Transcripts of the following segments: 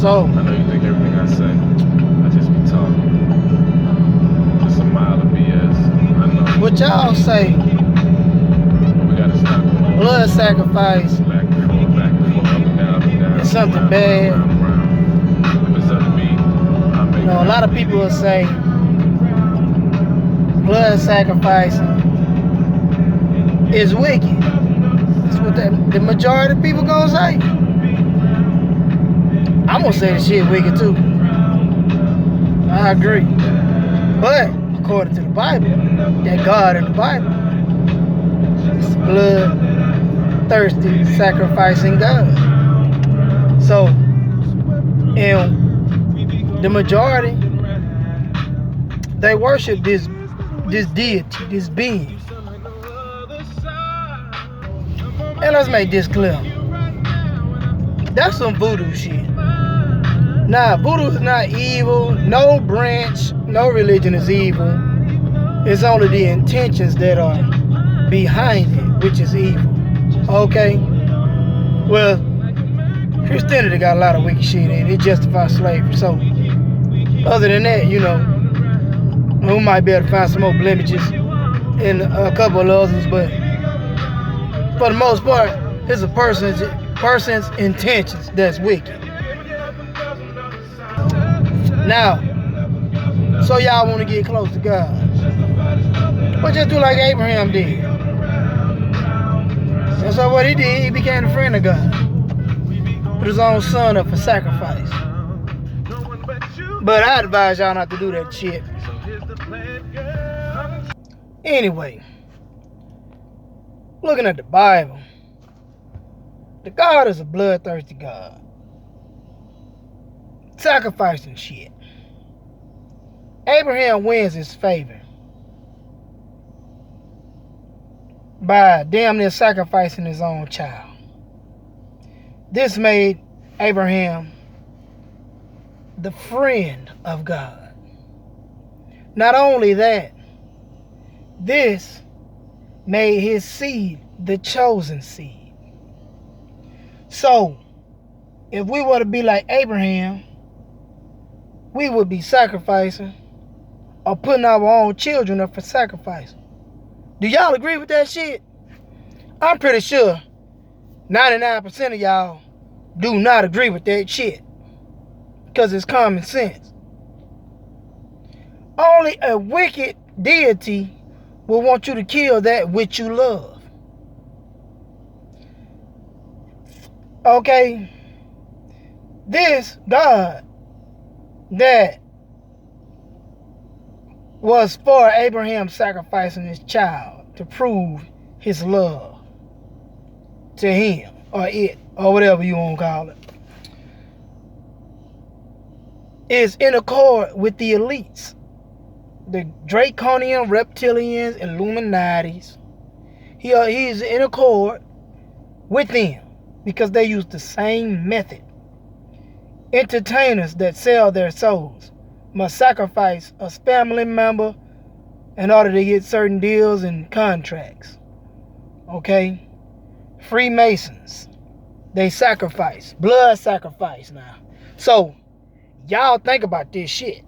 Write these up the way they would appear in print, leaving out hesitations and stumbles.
So, I know you think everything I say, I just be talking. Just a mile of BS. I know. what y'all say? But we gotta stop going. Blood sacrifice Back and forth, up and down. is something round, bad. round. If it's up to me, I'll make You know, a lot of people will say blood sacrificing is wicked. That's what the majority of people gonna say. I'm gonna say the shit wicked too. I agree. But according to the Bible, that God in the Bible is blood-thirsty, sacrificing God. So, and the majority, they worship this deity, this being. And let's make this clear. That's some voodoo shit. Nah, voodoo is not evil. No branch, no religion is evil. It's only the intentions that are behind it, which is evil. Okay? Well, Christianity got a lot of wicked shit in it. It justifies slavery. So, other than that, you know, we might be able to find some more blemishes in a couple of others, but for the most part, it's a person's intentions that's wicked. Now, so y'all want to get close to God. Well, just do like Abraham did. And so what he did, he became a friend of God. Put his own son up for sacrifice. But I advise y'all not to do that shit. Anyway, looking at the Bible, the God is a bloodthirsty God. Sacrificing shit. Abraham wins his favor by damn near sacrificing his own child. This made Abraham the friend of God. Not only that, this made his seed the chosen seed. So, if we were to be like Abraham, we would be sacrificing or putting our own children up for sacrifice. Do y'all agree with that shit? I'm pretty sure 99% of y'all do not agree with that shit. Because it's common sense. Only a wicked deity will want you to kill that which you love. Okay? This God that was for Abraham sacrificing his child to prove his love to him or it or whatever you want to call it, is in accord with the elites, the draconian reptilians, Illuminatis. He's in accord with them because they use the same method. Entertainers that sell their souls must sacrifice a family member in order to get certain deals and contracts. Okay? Freemasons, they sacrifice. Blood sacrifice now. So, y'all think about this shit.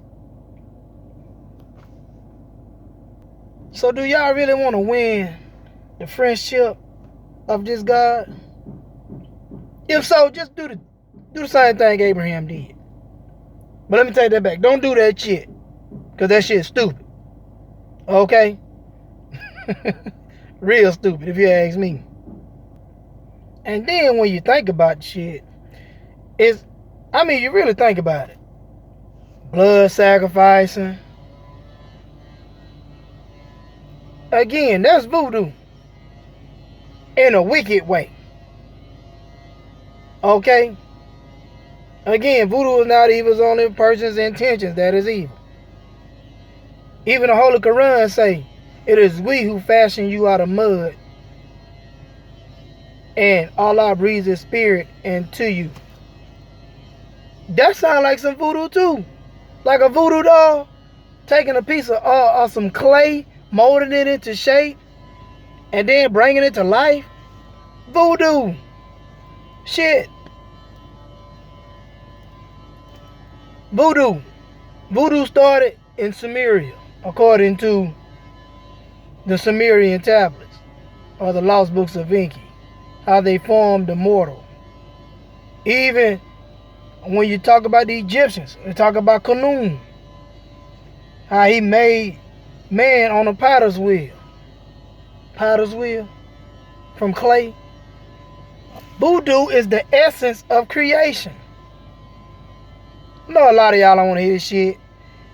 So do y'all really want to win the friendship of this God? If so, just do the same thing Abraham did. But let me take that back. Don't do that shit. Because that shit's stupid. Okay? Real stupid, if you ask me. And then when you think about the shit, you really think about it. Blood sacrificing. Again, that's voodoo. In a wicked way. Okay? Again, voodoo is not evil, it's only a person's intentions that is evil. Even the Holy Quran say, it is we who fashion you out of mud, and Allah breathes His spirit into you. That sounds like some voodoo too. Like a voodoo doll, taking a piece of some clay, molding it into shape, and then bringing it to life. Voodoo. Shit. Voodoo. Voodoo started in Sumeria, according to the Sumerian tablets, or the lost books of Enki, how they formed the mortal. Even when you talk about the Egyptians, you talk about Khnum, how he made man on a potter's wheel. Potter's wheel from clay. Voodoo is the essence of creation. I know a lot of y'all don't want to hear this shit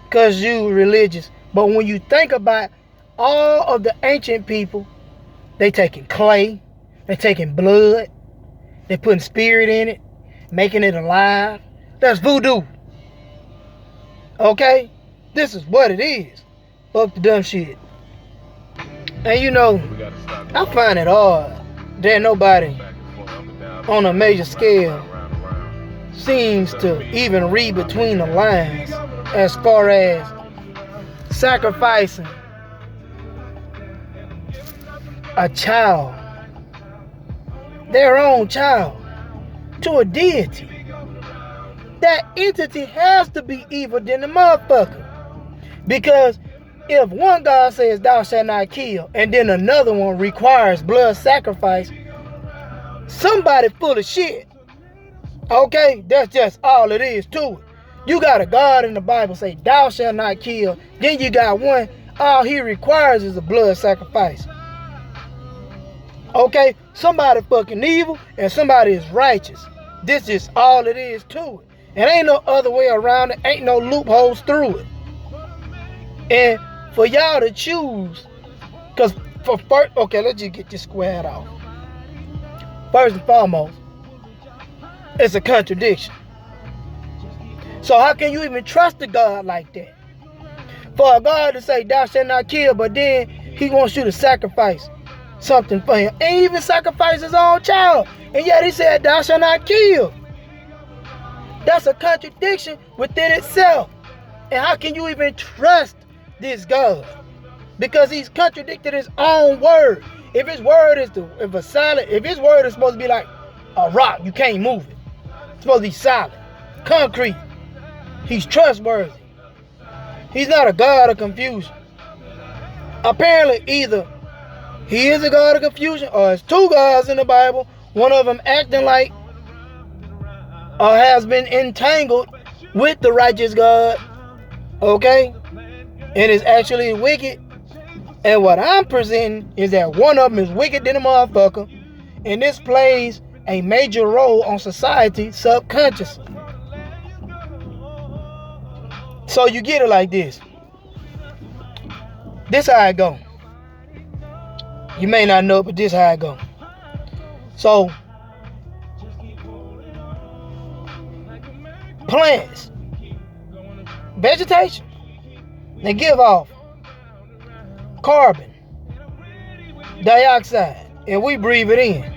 because you religious. But when you think about all of the ancient people, they taking clay, they taking blood, they putting spirit in it, making it alive. That's voodoo. Okay? This is what it is. Fuck the dumb shit. And you know, I find it hard that nobody on a major scale seems to even read between the lines as far as sacrificing a child, their own child, to a deity. That entity has to be evil than the motherfucker. Because if one God says thou shalt not kill, and then another one requires blood sacrifice, somebody full of shit. Okay? That's just all it is to it. You got a God in the Bible say thou shalt not kill. Then you got one, all he requires is a blood sacrifice. Okay? Somebody fucking evil and somebody is righteous. This is all it is to it. And ain't no other way around it. Ain't no loopholes through it. And for y'all to choose, because for first, okay, let's just get this squared off. First and foremost, it's a contradiction. So how can you even trust a God like that? For a God to say thou shalt not kill, but then he wants you to sacrifice something for him. And even sacrifice his own child. And yet he said thou shalt not kill. That's a contradiction within itself. And how can you even trust this God? Because he's contradicted his own word. If his word is if his word is supposed to be like a rock, you can't move it. It's supposed to be solid, concrete. He's trustworthy. He's not a God of confusion. Apparently, either he is a God of confusion, or it's two gods in the Bible. One of them acting like or has been entangled with the righteous God. Okay? And is actually wicked. And what I'm presenting is that one of them is wicked than a motherfucker. And this plays a major role on society subconsciously. So you get it like this. This how it go. You may not know, but this how it go. So plants, vegetation, they give off carbon dioxide and we breathe it in.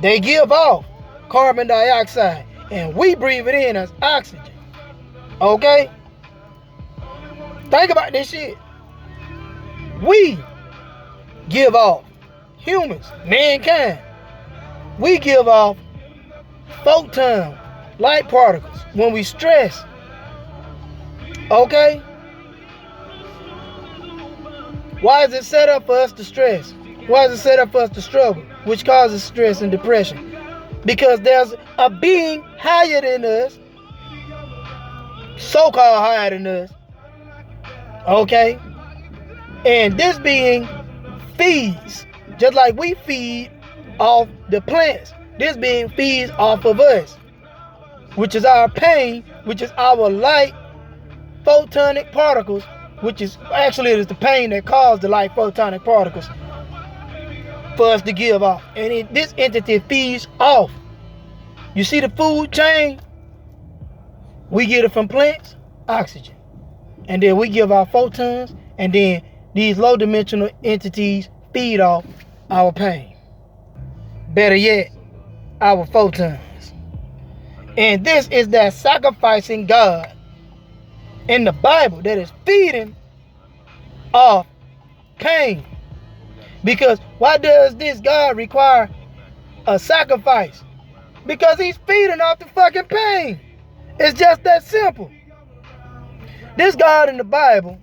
They give off carbon dioxide and we breathe it in as oxygen. Okay? Think about this shit. We give off, humans, mankind, we give off photon light particles when we stress. Okay? Why is it set up for us to stress? Why is it set up for us to struggle, which causes stress and depression? Because there's a being higher than us, so-called higher than us, okay? And this being feeds, just like we feed off the plants. This being feeds off of us, which is our pain, which is our light photonic particles, which is actually it is the pain that caused the light photonic particles for us to give off. And this entity feeds off. You see the food chain? We get it from plants, oxygen. And then we give our photons, and then these low dimensional entities feed off our pain. Better yet, our photons. And this is that sacrificing God in the Bible that is feeding off pain. Because why does this God require a sacrifice? Because he's feeding off the fucking pain. It's just that simple. This God in the Bible,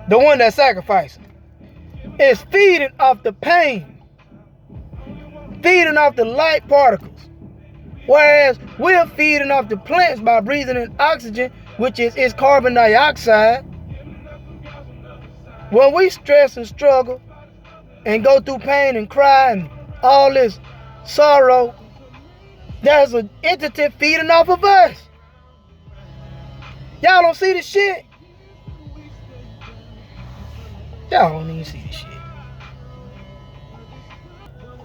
the one that sacrificed, is feeding off the pain, feeding off the light particles. Whereas we're feeding off the plants by breathing in oxygen, which is its carbon dioxide. When we stress and struggle and go through pain and cry and all this sorrow, there's an entity feeding off of us. Y'all don't see this shit? Y'all don't even see this shit.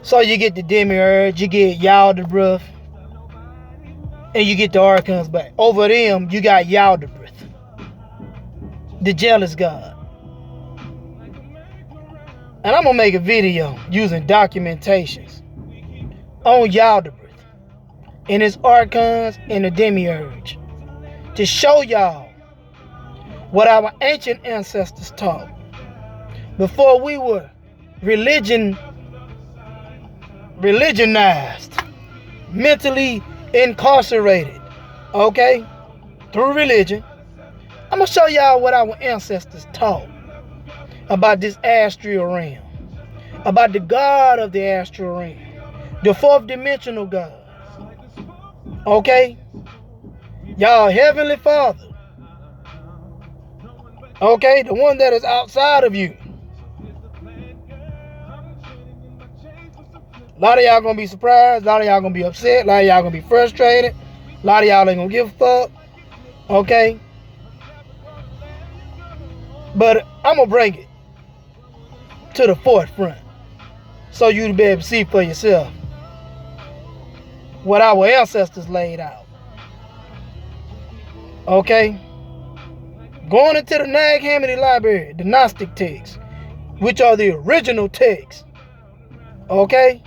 So you get the demiurge, you get Yaldabaoth, and you get the archons, but over them you got Yaldabaoth, the jealous god. And I'm gonna make a video using documentations on Yaldabaoth and his archons and the demiurge to show y'all what our ancient ancestors taught before we were religionized, mentally incarcerated, okay, through religion. I'm gonna show y'all what our ancestors taught about this astral realm, about the God of the astral realm, the fourth dimensional God, okay, y'all heavenly Father, okay, the one that is outside of you. A lot of y'all gonna be surprised, a lot of y'all gonna be upset, a lot of y'all gonna be frustrated, a lot of y'all ain't gonna give a fuck, okay? But I'm gonna bring it to the forefront so you to be able to see for yourself what our ancestors laid out, okay? Going into the Nag Hammadi Library, the Gnostic texts, which are the original texts, okay?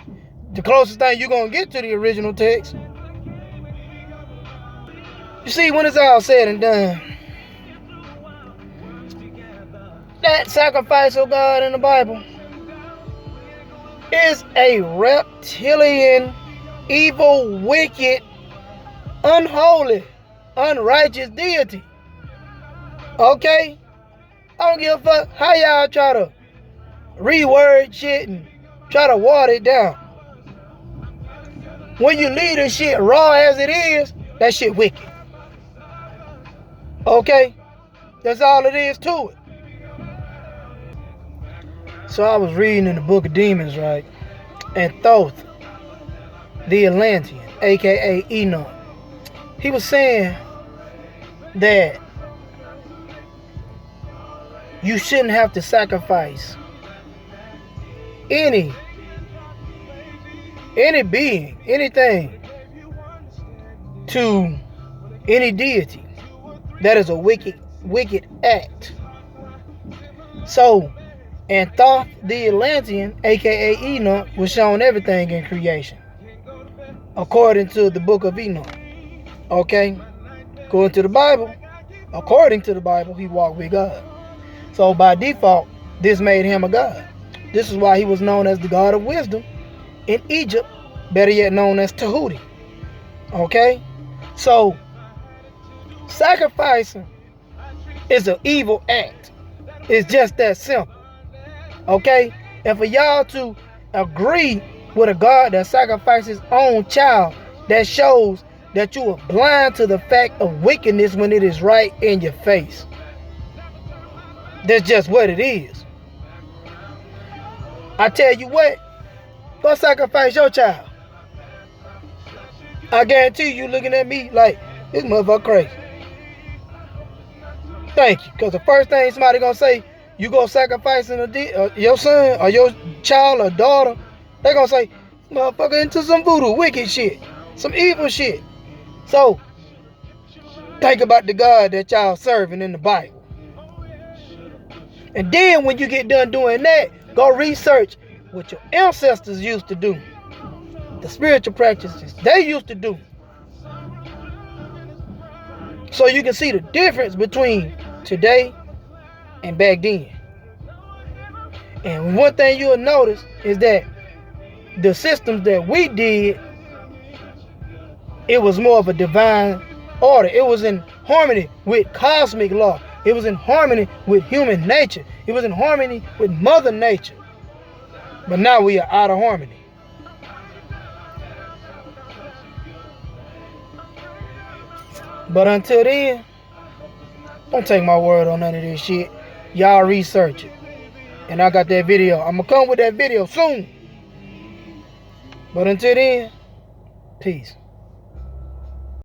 The closest thing you're going to get to the original text. You see, when it's all said and done, that sacrifice of God in the Bible is a reptilian, evil, wicked, unholy, unrighteous deity. Okay? I don't give a fuck how y'all try to reword shit and try to water it down. When you leave this shit raw as it is, that shit wicked. Okay? That's all it is to it. So I was reading in the Book of Demons, right? And Thoth, the Atlantean, aka Enoch, he was saying that you shouldn't have to sacrifice any being, anything to any deity. That is a wicked act. So, and Thoth the Atlantean, aka Enoch, was shown everything in creation, according to the Book of Enoch. Okay? According to the Bible, he walked with God. So by default, this made him a god. This is why he was known as the god of wisdom in Egypt, better yet known as Tahuti. Okay? So, sacrificing is an evil act. It's just that simple. Okay? And for y'all to agree with a God that sacrifices his own child, that shows that you are blind to the fact of wickedness when it is right in your face. That's just what it is. I tell you what, go sacrifice your child. I guarantee you looking at me like, this motherfucker crazy. Thank you. Because the first thing somebody gonna say, you go sacrificing your son or your child or daughter, they gonna say, motherfucker into some voodoo, wicked shit, some evil shit. So, think about the God that y'all serving in the Bible. And then when you get done doing that, go research what your ancestors used to do. The spiritual practices they used to do. So you can see the difference between today and back then. And one thing you'll notice is that the systems that we did, it was more of a divine order. It was in harmony with cosmic law. It was in harmony with human nature. It was in harmony with Mother Nature. But now we are out of harmony. But until then, don't take my word on none of this shit. Y'all research it. And I got that video. I'm going to come with that video soon. But until then, peace.